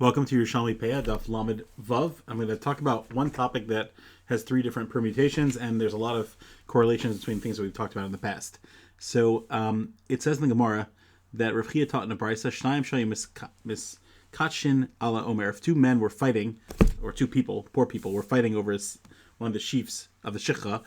Welcome to Yerushalmi Peah, Daf Lamed Vav. I'm going to talk about one topic that has three different permutations, and there's a lot of correlations between things that we've talked about in the past. So it says in the Gemara that Rav Chia taught in a brisa, Shnayim shayim miskatshin ala omer. If two men were fighting, or two people, poor people, were fighting over one of the sheaves of the shikha,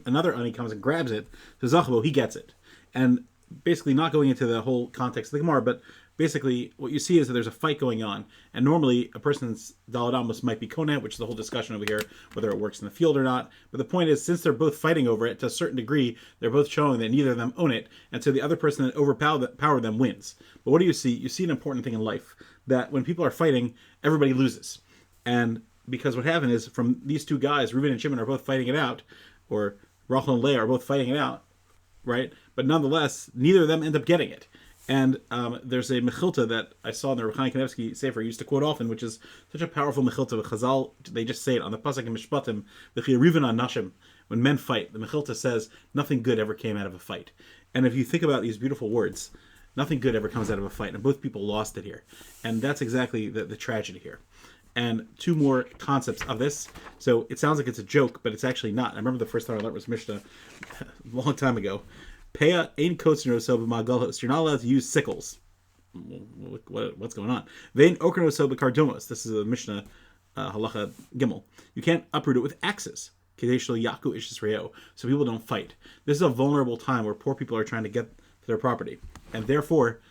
another ani comes and grabs it, so Zachabo, he gets it. And basically not going into the whole context of the Gemara, but basically what you see is that there's a fight going on, and normally a person's Daled Amos might be Koneh, which is the whole discussion over here, whether it works in the field or not. But the point is, since they're both fighting over it, to a certain degree, they're both showing that neither of them own it, and so the other person that overpowered them wins. But what do you see? You see an important thing in life, that when people are fighting, everybody loses. And because what happened is, from these two guys, Reuben and Shimon are both fighting it out, or Rachel and Leah are both fighting it out, right? But nonetheless, neither of them end up getting it. And there's a mechilta that I saw in the Rechai Kanevsky Sefer used to quote often, which is such a powerful mechilta. With Chazal, they just say it on the pasuk in Mishpatim, v'chiyariven an nashim. When men fight, the mechilta says nothing good ever came out of a fight. And if you think about these beautiful words, nothing good ever comes out of a fight, and both people lost it here. And that's exactly the tragedy here. And two more concepts of this. So it sounds like it's a joke, but it's actually not. I remember the first time I learned was Mishnah a long time ago. Peah ain't kotzner so b'magalhos. You're not allowed to use sickles. What's going on? Vein okerno so b'kardomos. This is a Mishnah halacha gimel. You can't uproot it with axes. Kadeshlo yaku ishesreo. So people don't fight. This is a vulnerable time where poor people are trying to get to their property, and therefore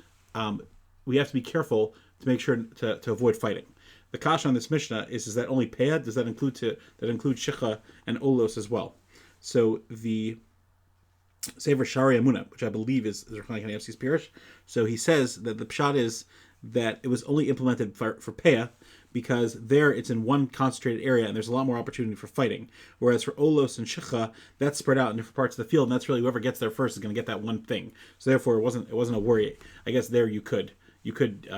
we have to be careful to make sure to avoid fighting. The kasha on this Mishnah is that only Peah? Does that include shicha and olos as well? So the Sefer Shari Amuna, which I believe is Rechai Kanevsky's Pirish. So he says that the pshat is that it was only implemented for Peah because there it's in one concentrated area and there's a lot more opportunity for fighting. Whereas for Olos and Shicha, that's spread out in different parts of the field, and that's really whoever gets there first is going to get that one thing. So therefore, it wasn't a worry. I guess there you could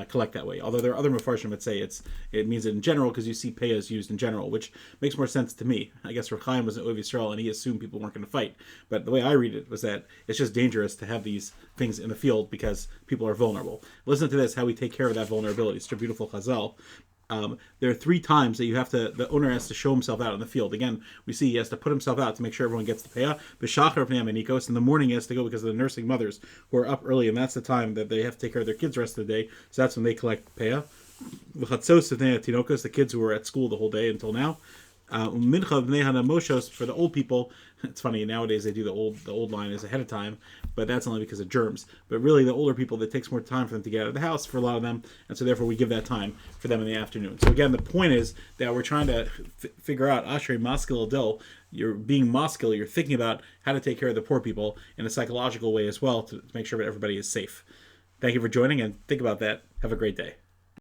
collect that way. Although there are other Mefarshim that say it means it in general because you see Peah is used in general, which makes more sense to me. I guess Rav Chaim was an Oiv Yisrael and he assumed people weren't going to fight. But the way I read it was that it's just dangerous to have these things in the field because people are vulnerable. Listen to this, how we take care of that vulnerability. It's a beautiful chazal. There are 3 times that the owner has to show himself out in the field. Again, we see he has to put himself out to make sure everyone gets the Peah. B'shachar pnei Nikos, in the morning he has to go because of the nursing mothers who are up early, and that's the time that they have to take care of their kids the rest of the day. So that's when they collect Peah. V'chatzos pnei Tinokos, the kids who were at school the whole day until now. Mincha pnei Hanamoshos, for the old people. It's funny, nowadays they do the old line is ahead of time, but that's only because of germs. But really the older people, it takes more time for them to get out of the house for a lot of them, and so therefore we give that time for them in the afternoon. So again, the point is that we're trying to figure out Ashrei Maskil Adil. You're being maskil, you're thinking about how to take care of the poor people in a psychological way as well to make sure that everybody is safe. Thank you for joining, and think about that. Have a great day.